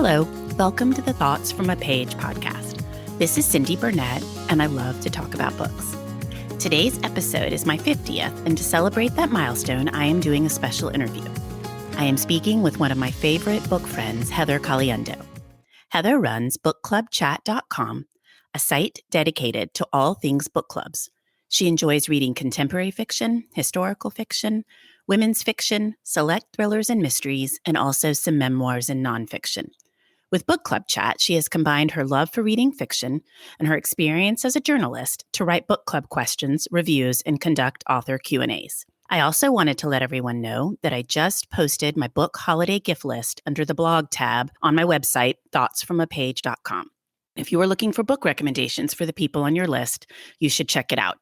Hello, welcome to the Thoughts from a Page podcast. This is Cindy Burnett, and I love to talk about books. Today's episode is my 50th, and to celebrate that milestone, I am doing a special interview. I am speaking with one of my favorite book friends, Heather Caliendo. Heather runs bookclubchat.com, a site dedicated to all things book clubs. She enjoys reading contemporary fiction, historical fiction, women's fiction, select thrillers and mysteries, and also some memoirs and nonfiction. With Book Club Chat, she has combined her love for reading fiction and her experience as a journalist to write book club questions, reviews, and conduct author Q&As. I also wanted to let everyone know that I just posted my book holiday gift list under the blog tab on my website, thoughtsfromapage.com. If you are looking for book recommendations for the people on your list, you should check it out.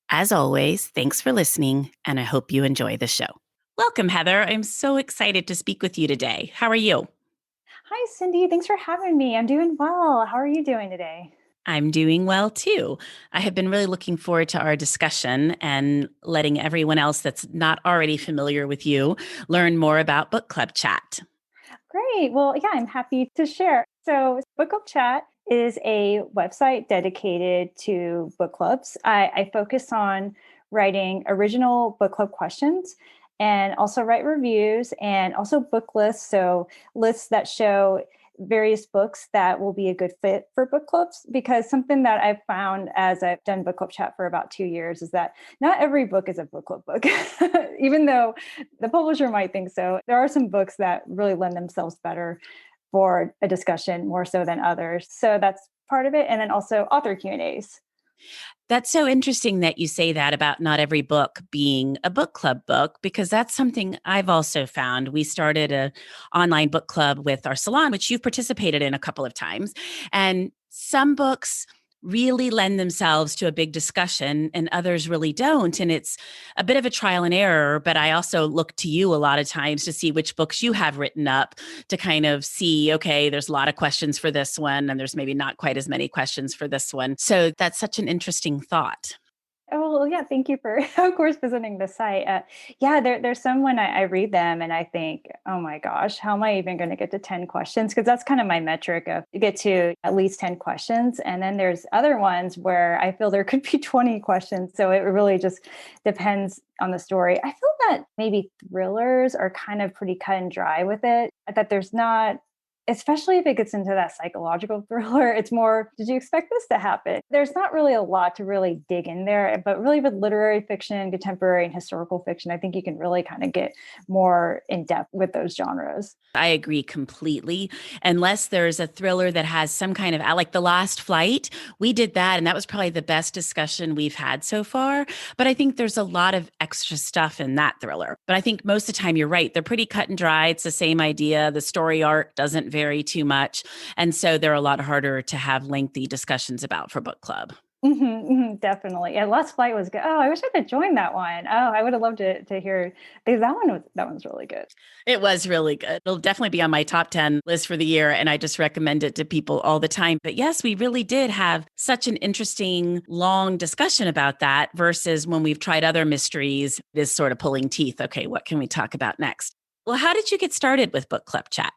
As always, thanks for listening, and I hope you enjoy the show. Welcome, Heather. I'm so excited to speak with you today. How are you? Hi, Cindy. Thanks for having me. I'm doing well. How are you doing today? I'm doing well, too. I have been really looking forward to our discussion and letting everyone else that's not already familiar with you learn more about Book Club Chat. Great. Well, yeah, I'm happy to share. So, Book Club Chat is a website dedicated to book clubs. I focus on writing original book club questions and also write reviews and also book lists. So, lists that show various books that will be a good fit for book clubs, because something that I've found as I've done book club chat for about 2 years is that not every book is a book club book. Even though the publisher might think so, there are some books that really lend themselves better for a discussion more so than others. So that's part of it. And then also author Q&As. That's so interesting that you say that about not every book being a book club book, because that's something I've also found. We started an online book club with our salon, which you've participated in a couple of times. And some books really lend themselves to a big discussion and others really don't. And it's a bit of a trial and error, but I also look to you a lot of times to see which books you have written up to kind of see, okay, there's a lot of questions for this one, and there's maybe not quite as many questions for this one. So that's such an interesting thought. Oh, well, yeah. Thank you for, of course, visiting the site. Yeah, there's some when I read them and I think, oh my gosh, how am I even going to get to 10 questions? Because that's kind of my metric of to get to at least 10 questions. And then there's other ones where I feel there could be 20 questions. So it really just depends on the story. I feel that maybe thrillers are kind of pretty cut and dry with it, that there's not, especially if it gets into that psychological thriller, it's more, did you expect this to happen? There's not really a lot to really dig in there, but really with literary fiction, contemporary and historical fiction, I think you can really kind of get more in depth with those genres. I agree completely. Unless there's a thriller that has some kind of, like The Last Flight, we did that. And that was probably the best discussion we've had so far. But I think there's a lot of extra stuff in that thriller. But I think most of the time you're right. They're pretty cut and dry. It's the same idea. The story arc doesn't vary too much. And so they're a lot harder to have lengthy discussions about for book club. Definitely. Yeah, Last Flight was good. Oh, I wish I could join that one. Oh, I would have loved to hear, because that one's really good. It was really good. It'll definitely be on my top 10 list for the year. And I just recommend it to people all the time. But yes, we really did have such an interesting, long discussion about that versus when we've tried other mysteries, this sort of pulling teeth. Okay, what can we talk about next? Well, how did you get started with Book Club Chat?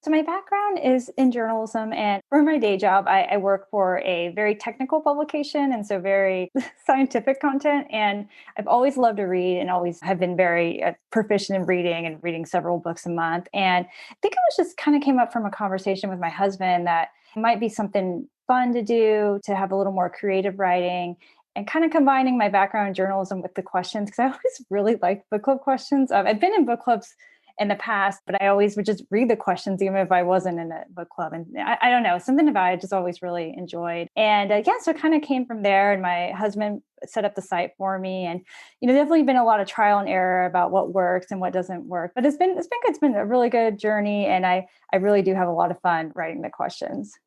So my background is in journalism, and for my day job, I work for a very technical publication, and so very scientific content. And I've always loved to read, and always have been very proficient in reading and reading several books a month. And I think it was just kind of came up from a conversation with my husband that it might be something fun to do to have a little more creative writing. And kind of combining my background in journalism with the questions, because I always really liked book club questions. I've been in book clubs in the past, but I always would just read the questions, even if I wasn't in a book club. And I don't know, something about it just always really enjoyed. And so it kind of came from there. And my husband set up the site for me. And, definitely been a lot of trial and error about what works and what doesn't work. But it's been good. It's been a really good journey. And I really do have a lot of fun writing the questions.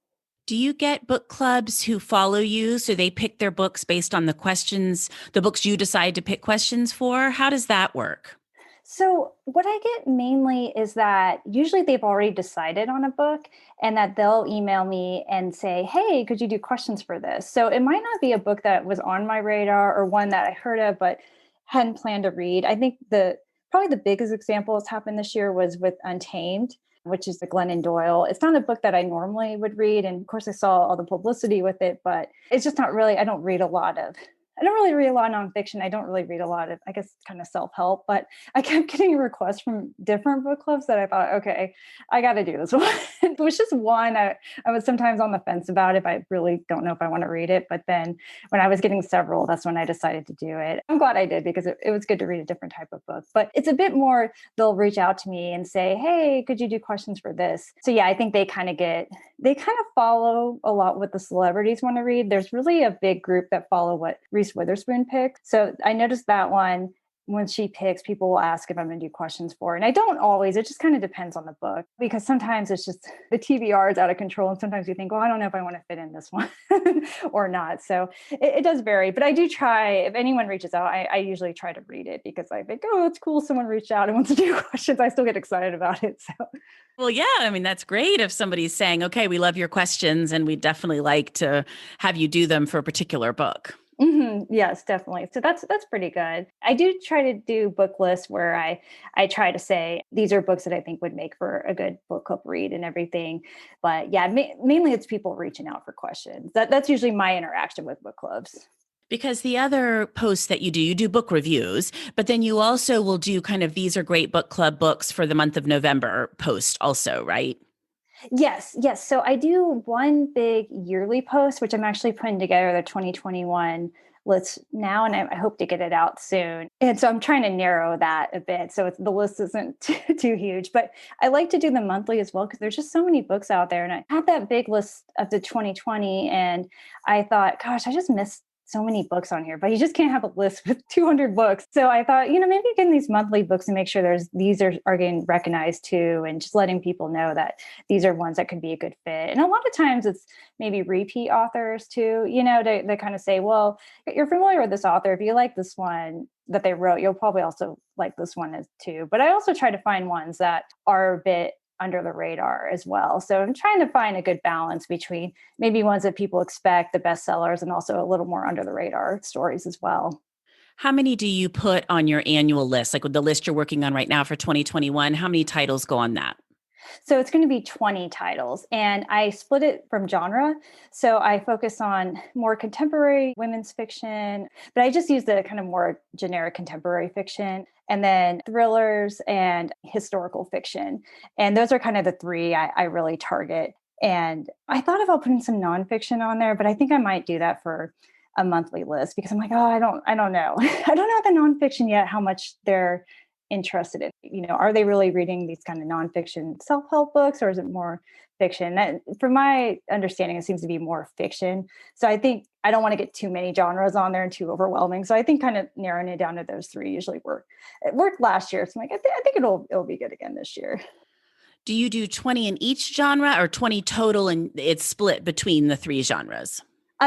Do you get book clubs who follow you? So they pick their books based on the questions, the books you decide to pick questions for? How does that work? So, what I get mainly is that usually they've already decided on a book and that they'll email me and say, hey, could you do questions for this? So, it might not be a book that was on my radar or one that I heard of, but hadn't planned to read. I think probably the biggest example that's happened this year was with Untamed. which is the Glennon Doyle. It's not a book that I normally would read. And of course, I saw all the publicity with it, but it's just not really, I don't really read a lot of nonfiction. I don't really read a lot of, I guess, kind of self-help, but I kept getting requests from different book clubs that I thought, okay, I got to do this one. It was just one. I was sometimes on the fence about it. I really don't know if I want to read it. But then when I was getting several, that's when I decided to do it. I'm glad I did because it was good to read a different type of book. But it's a bit more, they'll reach out to me and say, hey, could you do questions for this? So yeah, I think they kind of follow a lot what the celebrities want to read. There's really a big group that follow what Reese Witherspoon picks. So I noticed that one, when she picks, people will ask if I'm going to do questions for her. And I don't always, it just kind of depends on the book, because sometimes it's just the TBR is out of control. And sometimes you think, well, I don't know if I want to fit in this one or not. So it does vary, but I do try, if anyone reaches out, I usually try to read it because I think, oh, it's cool. Someone reached out and wants to do questions. I still get excited about it. So. Well, yeah, I mean, that's great if somebody's saying, okay, we love your questions and we'd definitely like to have you do them for a particular book. Mm-hmm. Yes, definitely. So that's pretty good. I do try to do book lists where I try to say these are books that I think would make for a good book club read and everything. But yeah, mainly it's people reaching out for questions. That's usually my interaction with book clubs. Because the other posts that you do book reviews, but then you also will do kind of these are great book club books for the month of November post also, right? Yes. So I do one big yearly post, which I'm actually putting together the 2021 list now, and I hope to get it out soon. And so I'm trying to narrow that a bit. So the list isn't too huge, but I like to do the monthly as well, because there's just so many books out there. And I had that big list of the 2020, and I thought, gosh, I just missed so many books on here, but you just can't have a list with 200 books. So I thought, maybe getting these monthly books and make sure these are getting recognized too, and just letting people know that these are ones that could be a good fit. And a lot of times it's maybe repeat authors too, to kind of say, well, you're familiar with this author. If you like this one that they wrote, you'll probably also like this one too. But I also try to find ones that are a bit under the radar as well. So I'm trying to find a good balance between maybe ones that people expect, the bestsellers, and also a little more under the radar stories as well. How many do you put on your annual list? Like with the list you're working on right now for 2021, how many titles go on that? So it's going to be 20 titles, and I split it from genre. So I focus on more contemporary women's fiction, but I just use the kind of more generic contemporary fiction, and then thrillers and historical fiction. And those are kind of the three I really target. And I thought about putting some nonfiction on there, but I think I might do that for a monthly list, because I'm like, oh, I don't know. I don't know the nonfiction yet, how much they're interested in. Are they really reading these kind of nonfiction self-help books, or is it more fiction? That, from my understanding, it seems to be more fiction. So I think I don't want to get too many genres on there and too overwhelming. So I think kind of narrowing it down to those three usually work. It worked last year. So I'm like, I think it'll be good again this year. Do you do 20 in each genre or 20 total and it's split between the three genres?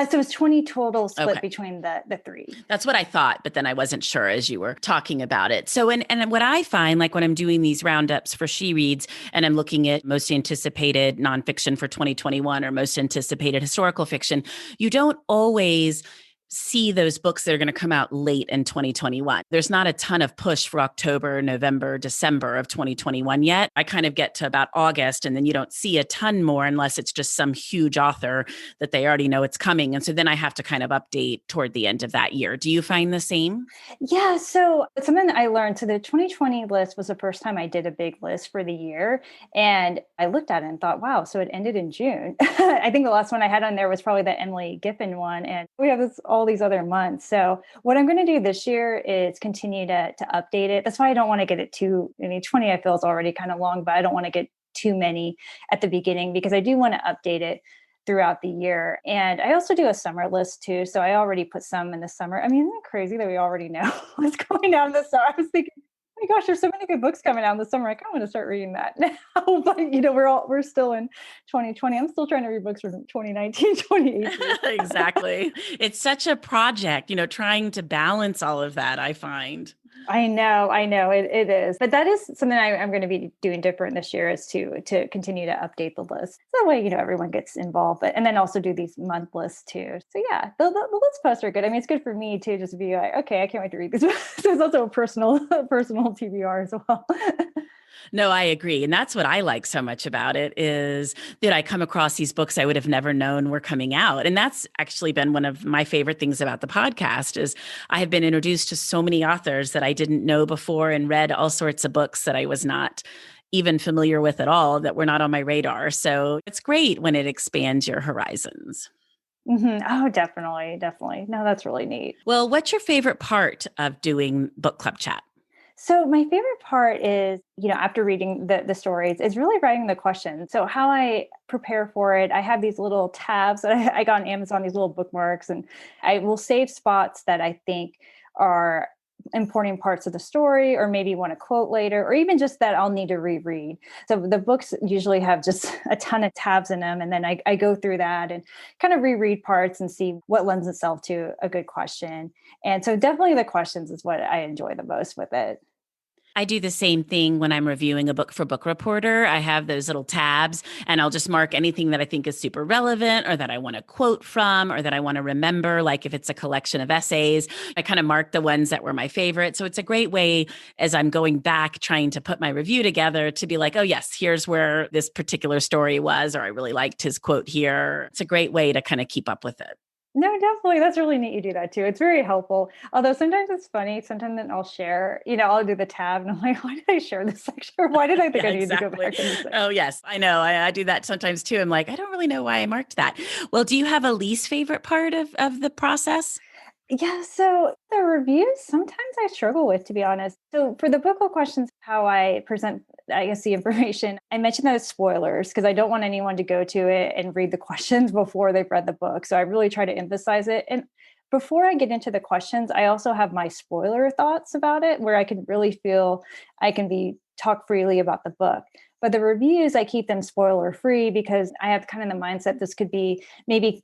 So it's 20 total split Okay. between the three. That's what I thought, but then I wasn't sure as you were talking about it. So, and what I find, like when I'm doing these roundups for She Reads and I'm looking at most anticipated nonfiction for 2021 or most anticipated historical fiction, you don't always see those books that are going to come out late in 2021. There's not a ton of push for October, November, December of 2021 yet. I kind of get to about August, and then you don't see a ton more unless it's just some huge author that they already know it's coming. And so then I have to kind of update toward the end of that year. Do you find the same? Yeah, so it's something that I learned. So the 2020 list was the first time I did a big list for the year. And I looked at it and thought, wow, so it ended in June. I think the last one I had on there was probably the Emily Giffen one. And we have all these other months. So what I'm going to do this year is continue to update it. That's why I don't want to get it 20 I feel is already kind of long, but I don't want to get too many at the beginning, because I do want to update it throughout the year. And I also do a summer list too. So I already put some in the summer. I mean, isn't it crazy that we already know what's going on in the summer? I was thinking, oh my gosh, there's so many good books coming out in the summer. I kind of want to start reading that now. But we're still in 2020. I'm still trying to read books from 2019, 2018. Exactly. It's such a project, trying to balance all of that, I find. I know it is, but that is something I'm going to be doing different this year, is to continue to update the list. So that way, everyone gets involved, and then also do these month lists too. So yeah, the list posts are good. I mean, it's good for me too, just to be like, okay, I can't wait to read this. So it's also a personal TBR as well. No, I agree. And that's what I like so much about it is that I come across these books I would have never known were coming out. And that's actually been one of my favorite things about the podcast is I have been introduced to so many authors that I didn't know before and read all sorts of books that I was not even familiar with at all that were not on my radar. So it's great when it expands your horizons. Oh, definitely, definitely. No, that's really neat. Well, what's your favorite part of doing book club chat? So my favorite part is, after reading the stories, is really writing the questions. So how I prepare for it, I have these little tabs that I got on Amazon, these little bookmarks, and I will save spots that I think are important parts of the story, or maybe want to quote later, or even just that I'll need to reread. So the books usually have just a ton of tabs in them. And then I go through that and kind of reread parts and see what lends itself to a good question. And so definitely the questions is what I enjoy the most with it. I do the same thing when I'm reviewing a book for Book Reporter. I have those little tabs and I'll just mark anything that I think is super relevant or that I want to quote from or that I want to remember. Like if it's a collection of essays, I kind of mark the ones that were my favorite. So it's a great way as I'm going back trying to put my review together to be like, oh, yes, here's where this particular story was, or I really liked his quote here. It's a great way to kind of keep up with it. No, definitely. That's really neat you do that too. It's very helpful. Although sometimes it's funny. Sometimes then I'll share, I'll do the tab and I'm like, why did I share this section? Or why did I think Yeah, I need to go exactly. back in this section? Oh, yes, I know. I do that sometimes too. I'm like, I don't really know why I marked that. Well, do you have a least favorite part of the process? Yeah, so the reviews sometimes I struggle with, to be honest. So for the book club questions, how I present, I guess, the information, I mentioned those spoilers because I don't want anyone to go to it and read the questions before they've read the book. So I really try to emphasize it. And before I get into the questions, I also have my spoiler thoughts about it, where I can really feel I can be talk freely about the book. But the reviews, I keep them spoiler free because I have kind of the mindset this could be maybe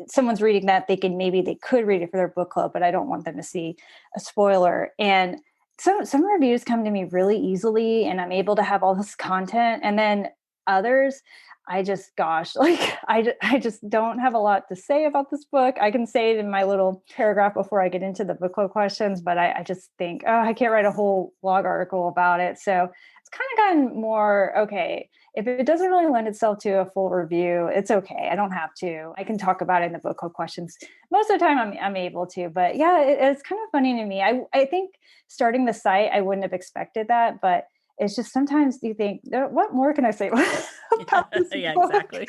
someone's reading that maybe they could read it for their book club, but I don't want them to see a spoiler. And some reviews come to me really easily and I'm able to have all this content. And then others, I just, gosh, like I just don't have a lot to say about this book. I can say it in my little paragraph before I get into the book club questions, but I just think, oh, I can't write a whole blog article about it. So it's kind of gotten more, okay, if it doesn't really lend itself to a full review, it's okay. I don't have to. I can talk about it in the book club questions. Most of the time I'm able to, but yeah, it's kind of funny to me. I think starting the site, I wouldn't have expected that, but it's just sometimes you think, what more can I say about this Yeah, book? exactly.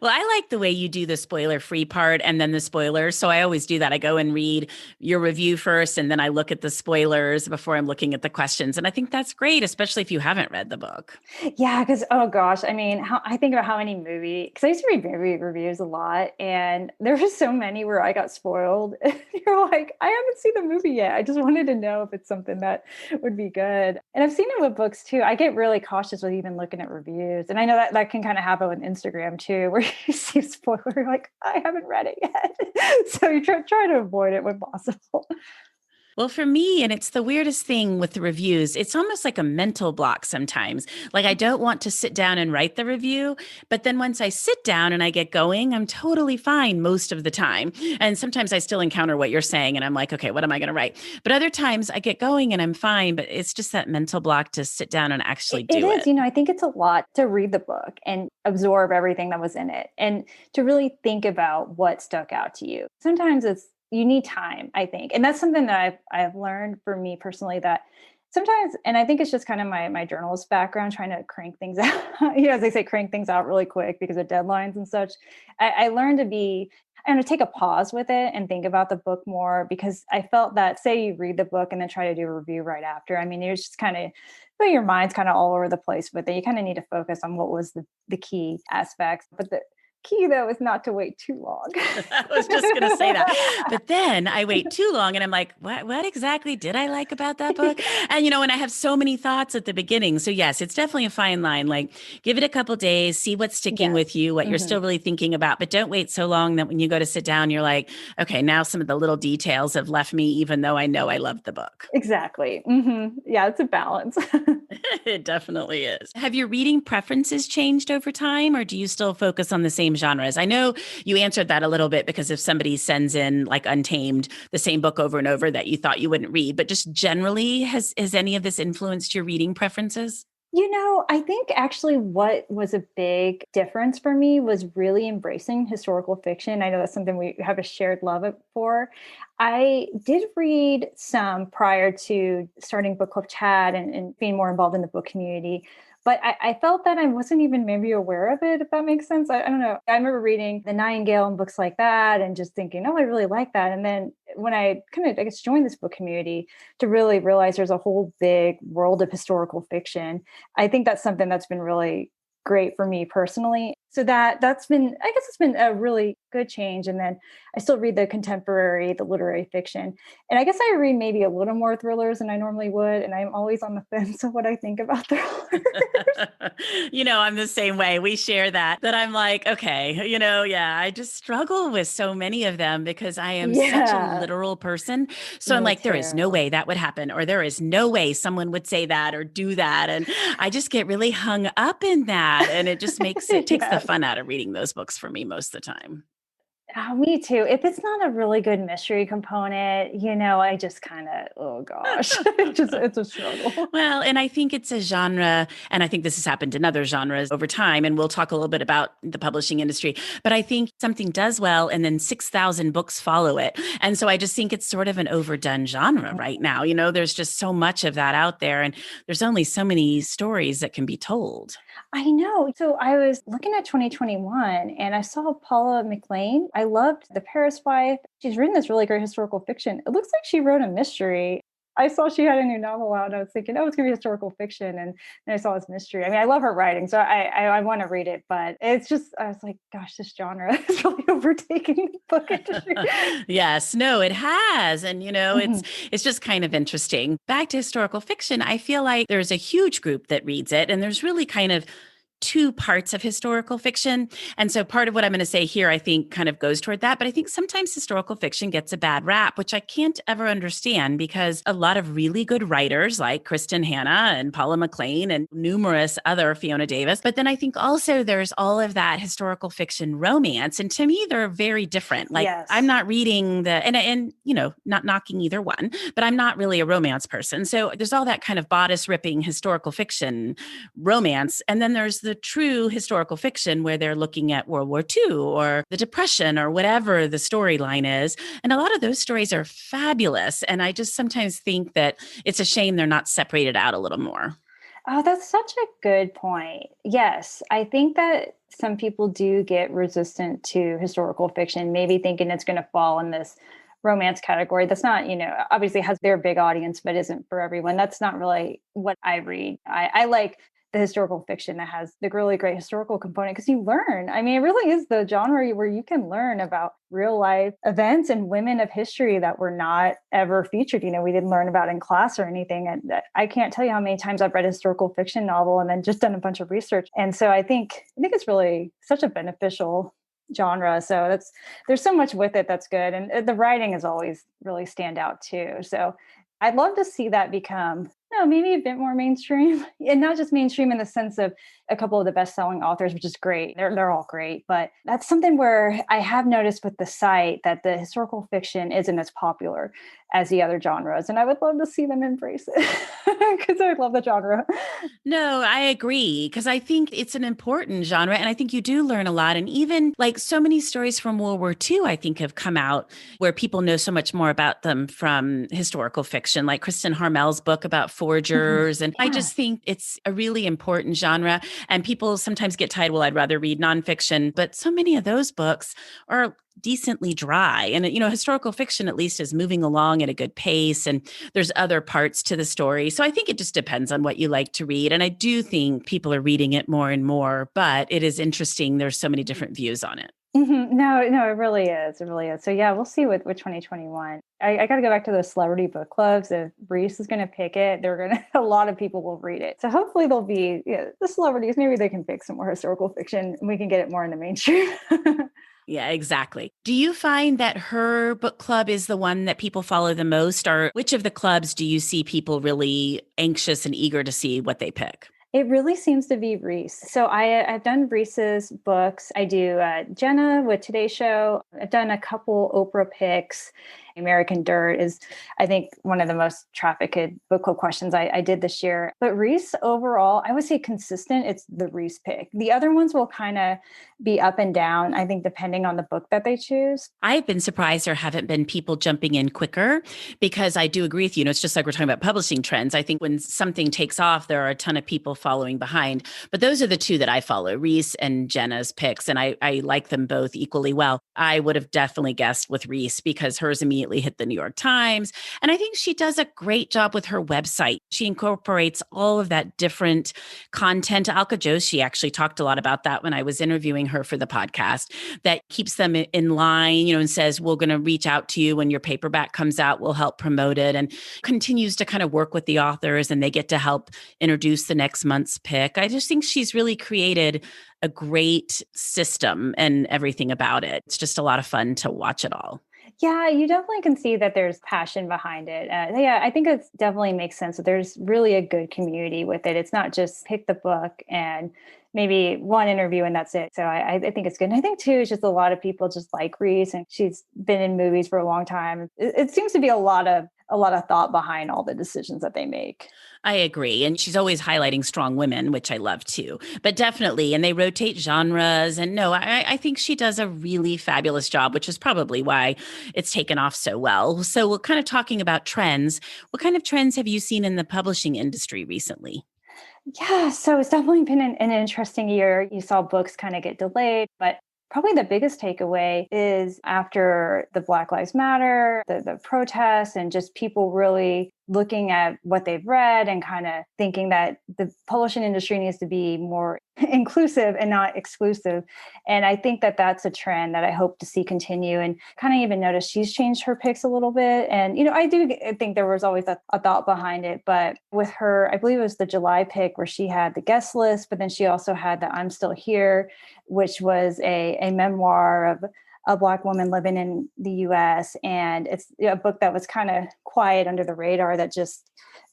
Well, I like the way you do the spoiler free part and then the spoilers. So I always do that. I go and read your review first, and then I look at the spoilers before I'm looking at the questions. And I think that's great, especially if you haven't read the book. Yeah, because oh gosh, I mean, I think about how many because I used to read movie reviews a lot, and there were so many where I got spoiled. You're like, I haven't seen the movie yet. I just wanted to know if it's something that would be good. And I've seen it with books too. I get really cautious with even looking at reviews, and I know that can kind of happen with Instagram too, where you see a spoiler, you're like, I haven't read it yet. So you try to avoid it when possible. Well, for me, and it's the weirdest thing with the reviews, it's almost like a mental block sometimes. Like I don't want to sit down and write the review, but then once I sit down and I get going, I'm totally fine most of the time. And sometimes I still encounter what you're saying and I'm like, okay, what am I going to write? But other times I get going and I'm fine, but it's just that mental block to sit down and actually It do is, it. I think it's a lot to read the book and absorb everything that was in it and to really think about what stuck out to you. Sometimes you need time, I think. And that's something that I've learned for me personally that sometimes, and I think it's just kind of my journalist background, trying to crank things out, as they say, crank things out really quick because of deadlines and such. I learned to be and to take a pause with it and think about the book more because I felt that say you read the book and then try to do a review right after. I mean, it's just kind of your mind's kind of all over the place with it. You kind of need to focus on what was the key aspects. But the key though is not to wait too long. I was just going to say that. But then I wait too long and I'm like, what exactly did I like about that book? And, and I have so many thoughts at the beginning. So yes, it's definitely a fine line. Like give it a couple days, see what's sticking Yes. with you, what you're still really thinking about, but don't wait so long that when you go to sit down, you're like, okay, now some of the little details have left me, even though I know I love the book. Exactly. Yeah, it's a balance. It definitely is. Have your reading preferences changed over time or do you still focus on the same same genres? I know you answered that a little bit because if somebody sends in like Untamed, the same book over and over that you thought you wouldn't read, but just generally, has any of this influenced your reading preferences? I think actually what was a big difference for me was really embracing historical fiction. I know that's something we have a shared love for. I did read some prior to starting Book Club Chat and being more involved in the book community. But I felt that I wasn't even maybe aware of it, if that makes sense. I don't know. I remember reading The Nightingale and books like that and just thinking, oh, I really like that. And then when I kind of, I guess, joined this book community to really realize there's a whole big world of historical fiction, I think that's something that's been really great for me personally. So that's been, I guess it's been a really good change. And then I still read the contemporary, the literary fiction. And I guess I read maybe a little more thrillers than I normally would. And I'm always on the fence of what I think about thrillers. I'm the same way. We share that I'm like, okay, yeah, I just struggle with so many of them because I am such a Yeah, literal person. So I'm me like, there is no too. way that would happen, or there is no way someone would say that or do that. And I just get really hung up in that. And it just takes the Yes. fun out of reading those books for me most of the time. Me too. If it's not a really good mystery component, I just kind of, oh gosh, it's a struggle. Well, and I think it's a genre, and I think this has happened in other genres over time, and we'll talk a little bit about the publishing industry, but I think something does well, and then 6,000 books follow it. And so I just think it's sort of an overdone genre right now. There's just so much of that out there, and there's only so many stories that can be told. I know. So I was looking at 2021 and I saw Paula McLean. I loved The Paris Wife. She's written this really great historical fiction. It looks like she wrote a mystery. I saw she had a new novel out and I was thinking, oh, it's going to be historical fiction. And then I saw this mystery. I mean, I love her writing, so I want to read it, but it's just, I was like, gosh, this genre is really overtaking the book industry. Yes, no, it has. And Mhm. it's just kind of interesting. Back to historical fiction, I feel like there's a huge group that reads it, and there's really kind of two parts of historical fiction. And so part of what I'm going to say here, I think kind of goes toward that. But I think sometimes historical fiction gets a bad rap, which I can't ever understand because a lot of really good writers like Kristen Hanna and Paula McLean and numerous other Fiona Davis. But then I think also there's all of that historical fiction romance. And to me, they're very different. Like I'm Yes. not reading and not knocking either one, but I'm not really a romance person. So there's all that kind of bodice ripping historical fiction romance. And then there's the true historical fiction where they're looking at World War II or the Depression or whatever the storyline is. And a lot of those stories are fabulous. And I just sometimes think that it's a shame they're not separated out a little more. Oh, that's such a good point. Yes, I think that some people do get resistant to historical fiction, maybe thinking it's going to fall in this romance category. That's not, obviously has their big audience, but isn't for everyone. That's not really what I read. I like the historical fiction that has the really great historical component because you learn. I mean, it really is the genre where you can learn about real life events and women of history that were not ever featured. We didn't learn about in class or anything. And I can't tell you how many times I've read a historical fiction novel and then just done a bunch of research. And so I think it's really such a beneficial genre. So there's so much with it that's good. And the writing is always really stand out too. So I'd love to see that become, maybe a bit more mainstream, and not just mainstream in the sense of a couple of the best-selling authors, which is great. They're all great, but that's something where I have noticed with the site that the historical fiction isn't as popular as the other genres, and I would love to see them embrace it because I love the genre. No, I agree because I think it's an important genre and I think you do learn a lot. And even like so many stories from World War II, I think have come out where people know so much more about them from historical fiction, like Kristen Harmel's book about Mhm. forgers. And I Yeah. just think it's a really important genre. And people sometimes get tied, well, I'd rather read nonfiction, but so many of those books are decently dry. And, historical fiction at least is moving along at a good pace and there's other parts to the story. So I think it just depends on what you like to read. And I do think people are reading it more and more, but it is interesting. There's so many different views on it. No, no, it really is. It really is. So yeah, we'll see with 2021. I got to go back to those celebrity book clubs. If Reese is going to pick it, they're going to, a lot of people will read it. So hopefully there'll be the celebrities. Maybe they can pick some more historical fiction and we can get it more in the mainstream. Yeah, exactly. Do you find that her book club is the one that people follow the most, or which of the clubs do you see people really anxious and eager to see what they pick? It really seems to be Reese. So I've done Reese's books. I do Jenna with Today's Show. I've done a couple Oprah picks. American Dirt is, I think, one of the most trafficked book club questions I did this year. But Reese overall, I would say consistent, it's the Reese pick. The other ones will kind of be up and down, I think, depending on the book that they choose. I've been surprised there haven't been people jumping in quicker because I do agree with you. It's just like we're talking about publishing trends. I think when something takes off, there are a ton of people following behind. But those are the two that I follow, Reese and Jenna's picks. And I like them both equally well. I would have definitely guessed with Reese because hers immediately hit the New York Times. And I think she does a great job with her website. She incorporates all of that different content. Alka Joshi actually talked a lot about that when I was interviewing her for the podcast, that keeps them in line, and says, we're going to reach out to you when your paperback comes out. We'll help promote it, and continues to kind of work with the authors, and they get to help introduce the next month's pick. I just think she's really created a great system and everything about it. It's just a lot of fun to watch it all. Yeah, you definitely can see that there's passion behind it. Yeah, I think it definitely makes sense that there's really a good community with it. It's not just pick the book and maybe one interview and that's it. So I think it's good. And I think too, it's just a lot of people just like Reese, and she's been in movies for a long time. It seems to be a lot of thought behind all the decisions that they make. I agree. And she's always highlighting strong women, which I love too. But definitely, and they rotate genres. And no, I think she does a really fabulous job, which is probably why it's taken off so well. So we're kind of talking about trends. What kind of trends have you seen in the publishing industry recently? Yeah, so it's definitely been an interesting year. You saw books kind of get delayed, but probably the biggest takeaway is after the Black Lives Matter, the protests, and just people really looking at what they've read and kind of thinking that the publishing industry needs to be more inclusive and not exclusive. And I think that that's a trend that I hope to see continue, and kind of even notice she's changed her picks a little bit. And, I do think there was always a thought behind it, but with her, I believe it was the July pick where she had the guest list, but then she also had the I'm Still Here, which was a memoir of a Black woman living in the US. And it's a book that was kind of quiet under the radar that just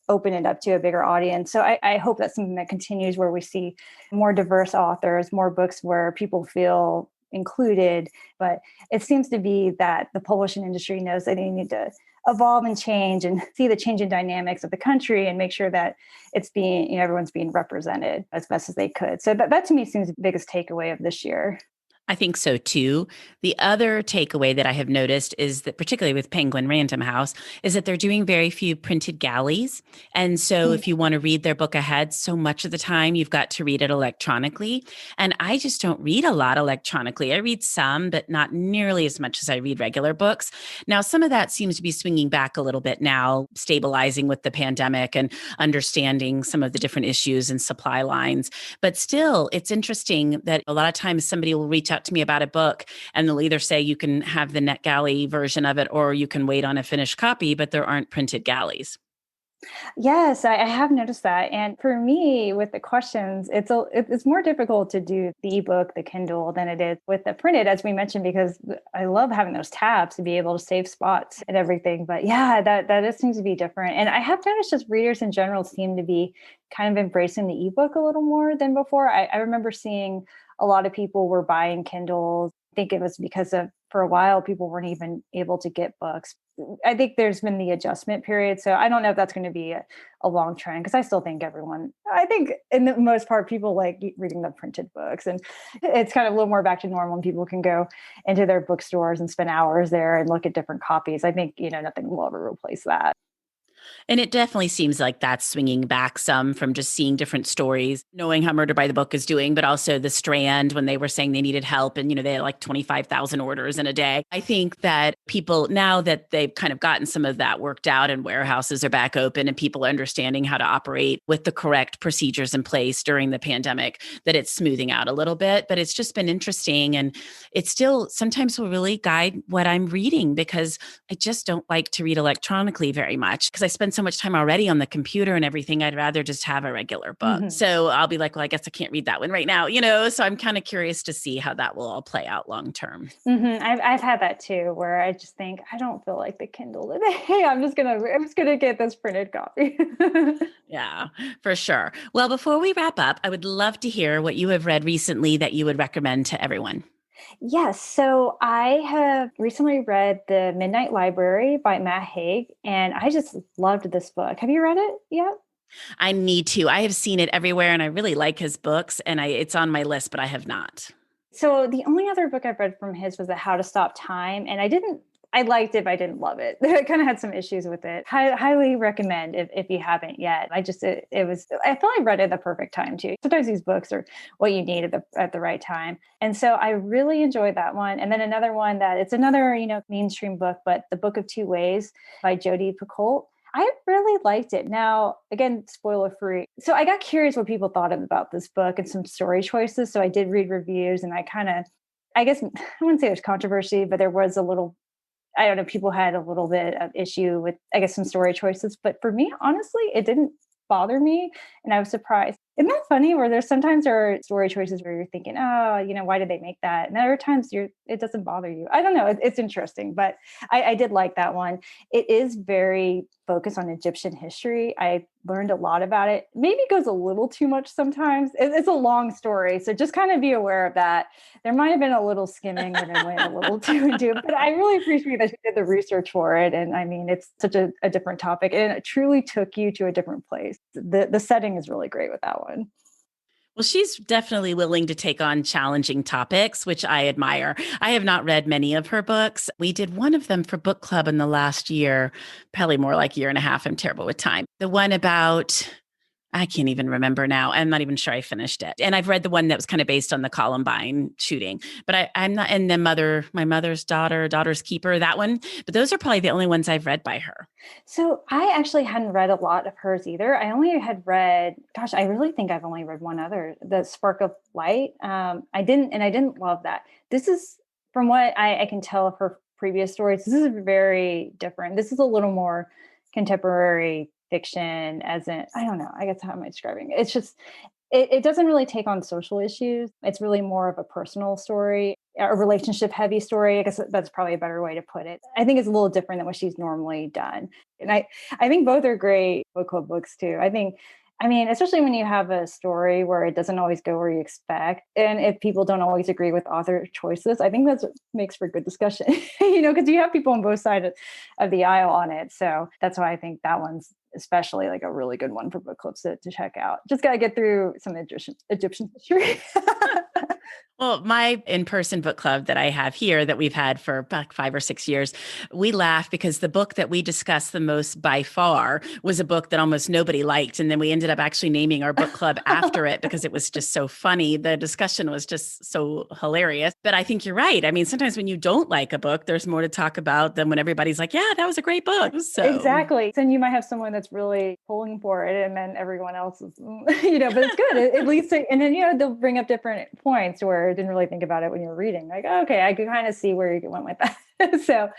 opened it up to a bigger audience. So I hope that's something that continues, where we see more diverse authors, more books where people feel included. But it seems to be that the publishing industry knows that they need to evolve and change and see the changing dynamics of the country and make sure that it's being, everyone's being represented as best as they could. So that to me seems the biggest takeaway of this year. I think so too. The other takeaway that I have noticed is that, particularly with Penguin Random House, is that they're doing very few printed galleys. And so if you want to read their book ahead, so much of the time you've got to read it electronically. And I just don't read a lot electronically. I read some, but not nearly as much as I read regular books. Now, some of that seems to be swinging back a little bit now, stabilizing with the pandemic and understanding some of the different issues and supply lines. But still, it's interesting that a lot of times somebody will reach out to me about a book and they'll either say you can have the NetGalley version of it or you can wait on a finished copy, but there aren't printed galleys. Yes, I have noticed that. And for me, with the questions, it's more difficult to do the ebook, the Kindle, than it is with the printed, as we mentioned, because I love having those tabs to be able to save spots and everything. But yeah, that just seems to be different. And I have noticed just readers in general seem to be kind of embracing the ebook a little more than before. I remember seeing a lot of people were buying Kindles. I think it was because for a while, people weren't even able to get books. I think there's been the adjustment period. So I don't know if that's going to be a long trend, because I still think I think in the most part, people like reading the printed books, and it's kind of a little more back to normal, and people can go into their bookstores and spend hours there and look at different copies. I think, nothing will ever replace that. And it definitely seems like that's swinging back some from just seeing different stories, knowing how Murder by the Book is doing, but also The Strand, when they were saying they needed help and, they had like 25,000 orders in a day. I think that people, now that they've kind of gotten some of that worked out and warehouses are back open and people are understanding how to operate with the correct procedures in place during the pandemic, that it's smoothing out a little bit. But it's just been interesting. And it still sometimes will really guide what I'm reading, because I just don't like to read electronically very much, because I spend so much time already on the computer and everything. I'd rather just have a regular book. Mhm. So I'll be like, well, I guess I can't read that one right now, so I'm kind of curious to see how that will all play out long term. I've had that too, where I just think I don't feel like the Kindle today. I'm just gonna get this printed copy. Yeah, for sure. Well, before we wrap up, I would love to hear what you have read recently that you would recommend to everyone. Yes, so I have recently read The Midnight Library by Matt Haig, and I just loved this book. Have you read it yet? I need to. I have seen it everywhere and I really like his books and it's on my list, but I have not. So the only other book I've read from his was the How to Stop Time, and I liked it, but I didn't love it. I kind of had some issues with it. Highly recommend if you haven't yet. It was, I feel I read it at the perfect time too. Sometimes these books are what you need at the right time. And so I really enjoyed that one. And then another one that it's another, mainstream book, but The Book of Two Ways by Jodi Picoult. I really liked it. Now, again, spoiler free. So I got curious what people thought about this book and some story choices. So I did read reviews and I guess, I wouldn't say there's controversy, but there was a little, I don't know, people had a little bit of issue with, I guess, some story choices. But for me, honestly, it didn't bother me. And I was surprised. Isn't that funny where there are story choices where you're thinking, oh, why did they make that? And other times it doesn't bother you. I don't know. It's interesting, but I did like that one. It is very focused on Egyptian history. I learned a lot about it. Maybe it goes a little too much sometimes. It's a long story. So just kind of be aware of that. There might have been a little skimming and it went a little too into it, but I really appreciate that she did the research for it. And I mean, it's such a different topic and it truly took you to a different place. The setting is really great with that one. Well, she's definitely willing to take on challenging topics, which I admire. I have not read many of her books. We did one of them for book club in the last year, probably more like a year and a half. I'm terrible with time. The one about, I can't even remember now. I'm not even sure I finished it. And I've read the one that was kind of based on the Columbine shooting, but I'm not in my mother's daughter's keeper, that one. But those are probably the only ones I've read by her. So I actually hadn't read a lot of hers either. I only had read, gosh, I really think I've only read one other, The Spark of Light. I didn't love that. This is, from what I can tell of her previous stories, this is very different. This is a little more contemporary fiction, as in, I don't know, I guess how am I describing it? It's just, it doesn't really take on social issues. It's really more of a personal story, a relationship heavy story. I guess that's probably a better way to put it. I think it's a little different than what she's normally done. And I think both are great book club books too. I mean, especially when you have a story where it doesn't always go where you expect. And if people don't always agree with author choices, I think that's what makes for good discussion, because you have people on both sides of the aisle on it. So that's why I think that one's especially like a really good one for book clubs to check out. Just got to get through some Egyptian history. Well, my in-person book club that I have here that we've had for about 5 or 6 years, we laugh because the book that we discussed the most by far was a book that almost nobody liked. And then we ended up actually naming our book club after it because it was just so funny. The discussion was just so hilarious. But I think you're right. I mean, sometimes when you don't like a book, there's more to talk about than when everybody's like, yeah, that was a great book. So Exactly. Then you might have someone that's really pulling for it and then everyone else is, but it's good. At least, and then, they'll bring up different points where I didn't really think about it when you were reading. Like, okay, I could kind of see where you went with that. So,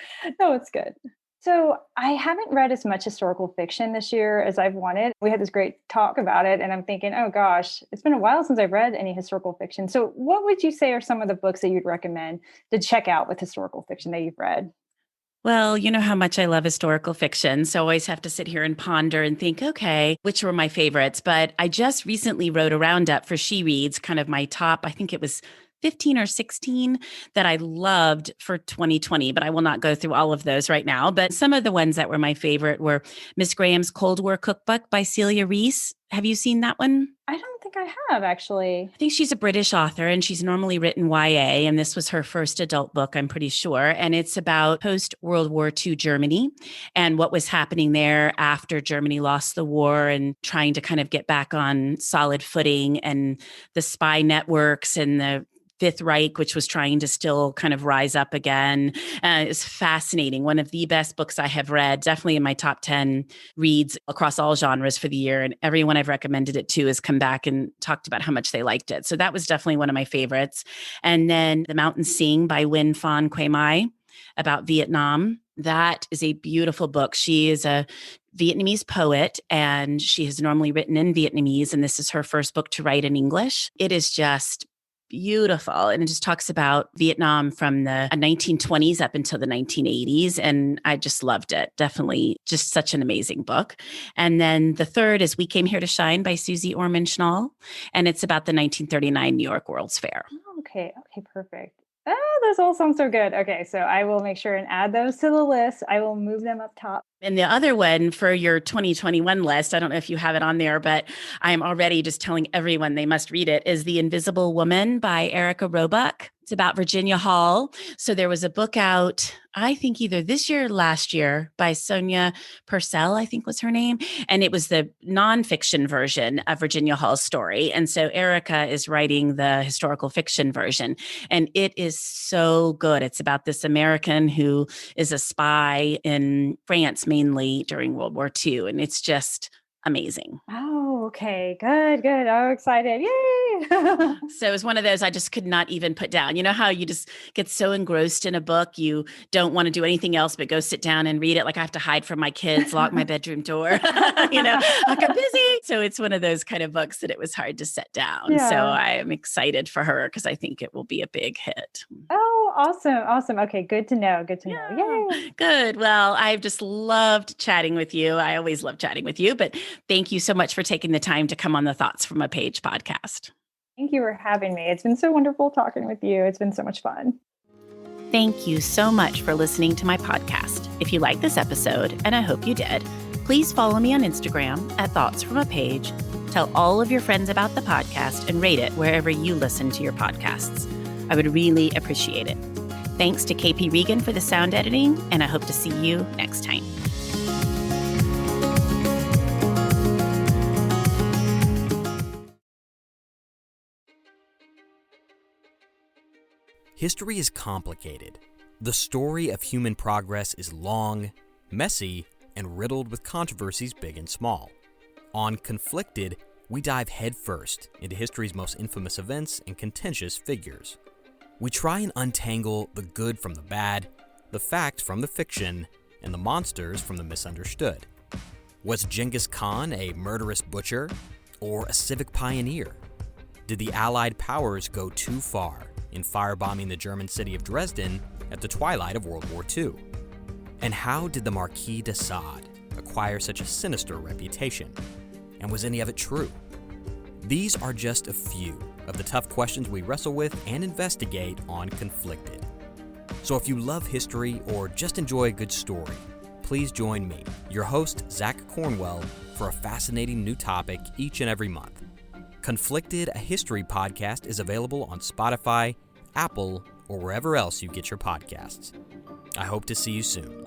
no, it's good. So I haven't read as much historical fiction this year as I've wanted. We had this great talk about it, and I'm thinking, oh gosh, it's been a while since I've read any historical fiction. So what would you say are some of the books that you'd recommend to check out with historical fiction that you've read? well, you know how much I love historical fiction. So I always have to sit here and ponder and think, okay, which were my favorites? But I just recently wrote a roundup for She Reads, kind of my top, I think it was 15 or 16 that I loved for 2020, but I will not go through all of those right now. But some of the ones that were my favorite were Miss Graham's Cold War Cookbook by Celia Reese. Have you seen that one? I don't think I have actually. I think she's a British author and she's normally written YA. And this was her first adult book, I'm pretty sure. And it's about post World War II Germany and what was happening there after Germany lost the war and trying to kind of get back on solid footing and the spy networks and the Fifth Reich, which was trying to still kind of rise up again. It's fascinating. One of the best books I have read, definitely in my top 10 reads across all genres for the year. And everyone I've recommended it to has come back and talked about how much they liked it. So that was definitely one of my favorites. And then The Mountains Sing by Win Fan Quai Mai about Vietnam That is a beautiful book. She is a Vietnamese poet, and she has normally written in Vietnamese, and this is her first book to write in English. It is just beautiful. And it just talks about Vietnam from the 1920s up until the 1980s. And I just loved it. Definitely just such an amazing book. And then the third is We Came Here to Shine by Susie Orman Schnall. And it's about the 1939 New York World's Fair. Okay. Okay. Perfect. Oh, those all sound so good. Okay. So I will make sure and add those to the list. I will move them up top. And the other one for your 2021 list, I don't know if you have it on there, but I'm already just telling everyone they must read it, is The Invisible Woman by Erica Roebuck. It's about Virginia Hall. So there was a book out, I think either this year or last year, by Sonia Purcell, I think was her name. And it was the nonfiction version of Virginia Hall's story. And so Erica is writing the historical fiction version. And it is so good. It's about this American who is a spy in France, mainly during World War II. And it's just amazing. Oh, okay. Good. Good. I'm excited. Yay. So it was one of those I just could not even put down. You know how you just get so engrossed in a book, you don't want to do anything else but go sit down and read it. Like I have to hide from my kids, lock my bedroom door, like I'm busy. So it's one of those kind of books that it was hard to set down. Yeah. So I am excited for her because I think it will be a big hit. Oh, awesome. Awesome. Okay. Good to know. Good to know. Yay. Good. Well, I've just loved chatting with you. I always love chatting with you, but thank you so much for taking the time to come on the Thoughts from a Page podcast. Thank you for having me. It's been so wonderful talking with you. It's been so much fun. Thank you so much for listening to my podcast. If you like this episode, and I hope you did, please follow me on Instagram at Thoughts from a Page. Tell all of your friends about the podcast and rate it wherever you listen to your podcasts. I would really appreciate it. Thanks to KP Regan for the sound editing, and I hope to see you next time. History is complicated. The story of human progress is long, messy, and riddled with controversies big and small. On Conflicted, we dive headfirst into history's most infamous events and contentious figures. We try and untangle the good from the bad, the fact from the fiction, and the monsters from the misunderstood. Was Genghis Khan a murderous butcher or a civic pioneer? Did the Allied powers go too far in firebombing the German city of Dresden at the twilight of World War II? And how did the Marquis de Sade acquire such a sinister reputation? And was any of it true? These are just a few of the tough questions we wrestle with and investigate on Conflicted. So if you love history or just enjoy a good story, please join me, your host, Zach Cornwell, for a fascinating new topic each and every month. Conflicted, a history podcast, is available on Spotify, Apple, or wherever else you get your podcasts. I hope to see you soon.